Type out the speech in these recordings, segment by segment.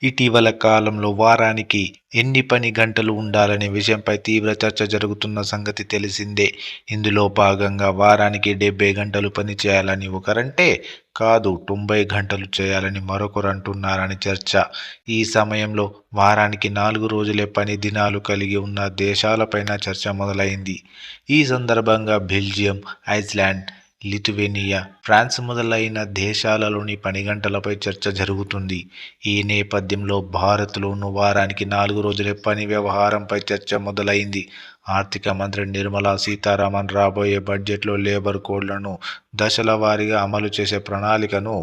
ఇటీవల కాలంలో వారానికి ఎన్ని పని గంటలు ఉండాలనే విషయంపై తీవ్ర చర్చ జరుగుతున్న సంగతి తెలిసిందే. ఇందులో భాగంగా వారానికి 70 గంటలు పని చేయాలని ఒకరంటే, కాదు 90 గంటలు చేయాలని మరొకరు అంటున్నారని చర్చ. ఈ సమయంలో వారానికి 4 రోజులే పని దినాలు కలిగి ఉన్న దేశాలపైన చర్చ మొదలైంది. ఈ సందర్భంగా బెల్జియం, ఐస్లాండ్, లిథువేనియా, ఫ్రాన్స్ మొదలైన దేశాలలోని పని గంటలపై చర్చ జరుగుతుంది. ఈ నేపథ్యంలో భారత్లోనూ వారానికి 4 రోజులే పని వ్యవహారంపై చర్చ మొదలైంది. ఆర్థిక మంత్రి నిర్మలా సీతారామన్ రాబోయే బడ్జెట్లో లేబర్ కోడ్లను దశల వారీగా అమలు చేసే ప్రణాళికను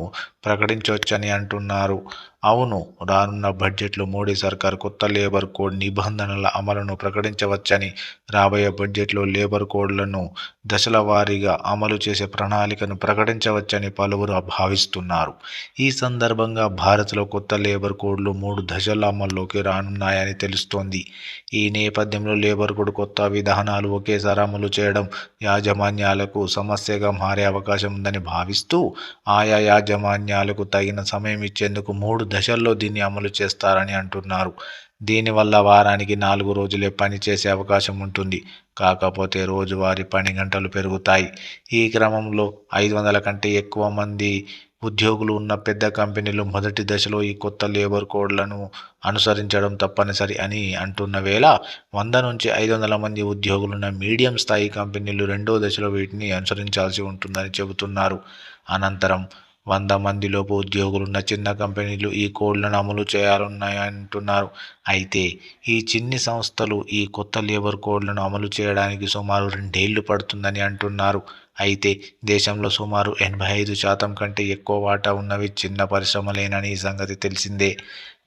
ప్రకటించవచ్చని అంటున్నారు. అవును, రానున్న బడ్జెట్లో మోడీ సర్కార్ కొత్త లేబర్ కోడ్ నిబంధనల అమలును ప్రకటించవచ్చని, రాబోయే బడ్జెట్లో లేబర్ కోడ్లను దశల వారీగా అమలు చేసే ప్రణాళికను ప్రకటించవచ్చని పలువురు భావిస్తున్నారు. ఈ సందర్భంగా భారత్లో కొత్త లేబర్ కోడ్లు 3 దశల్లో అమల్లోకి రానున్నాయని తెలుస్తోంది. ఈ నేపథ్యంలో లేబర్ కోడ్ కొత్త విధానాలు ఒకేసారి అమలు చేయడం యాజమాన్యాలకు సమస్యగా మారే అవకాశం ఉందని భావిస్తూ, ఆయా యాజమాన్యాలకు తగిన సమయం ఇచ్చేందుకు 3 దశల్లో దీన్ని అమలు చేస్తారని అంటున్నారు. దీనివల్ల వారానికి 4 రోజులే పని చేసే అవకాశం ఉంటుంది. కాకపోతే రోజువారీ పని గంటలు పెరుగుతాయి. ఈ క్రమంలో 500 కంటే ఎక్కువ మంది ఉద్యోగులు ఉన్న పెద్ద కంపెనీలు మొదటి దశలో ఈ కొత్త లేబర్ కోడ్లను అనుసరించడం తప్పనిసరి అని అంటున్న వేళ, 100 నుంచి 500 మంది ఉద్యోగులున్న మీడియం స్థాయి కంపెనీలు రెండో దశలో వీటిని అనుసరించాల్సి ఉంటుందని చెబుతున్నారు. అనంతరం 100 మందిలోపు ఉద్యోగులున్న చిన్న కంపెనీలు ఈ కోడ్లను అమలు చేయాలన్నాయంటున్నారు. అయితే ఈ చిన్ని సంస్థలు ఈ కొత్త లేబర్ కోడ్లను అమలు చేయడానికి సుమారు 2 ఏళ్లు పడుతుందని అంటున్నారు. అయితే దేశంలో సుమారు 85% కంటే ఎక్కువ వాటా ఉన్నవి చిన్న పరిశ్రమలేనని ఈ సంగతి తెలిసిందే.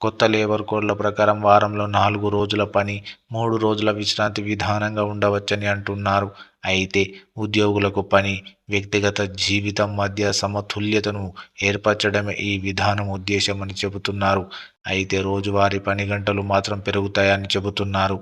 కొత్త లేబర్ కోడ్ల ప్రకారం వారంలో 4 రోజుల పని, 3 రోజుల విశ్రాంతి విధానంగా ఉండవచ్చని అంటున్నారు. అయితే ఉద్యోగులకు పని, వ్యక్తిగత జీవితం మధ్య సమతుల్యతను ఏర్పరచడమే ఈ విధానం ఉద్దేశమని చెబుతున్నారు. అయితే రోజువారీ పని గంటలు మాత్రం పెరుగుతాయని చెబుతున్నారు.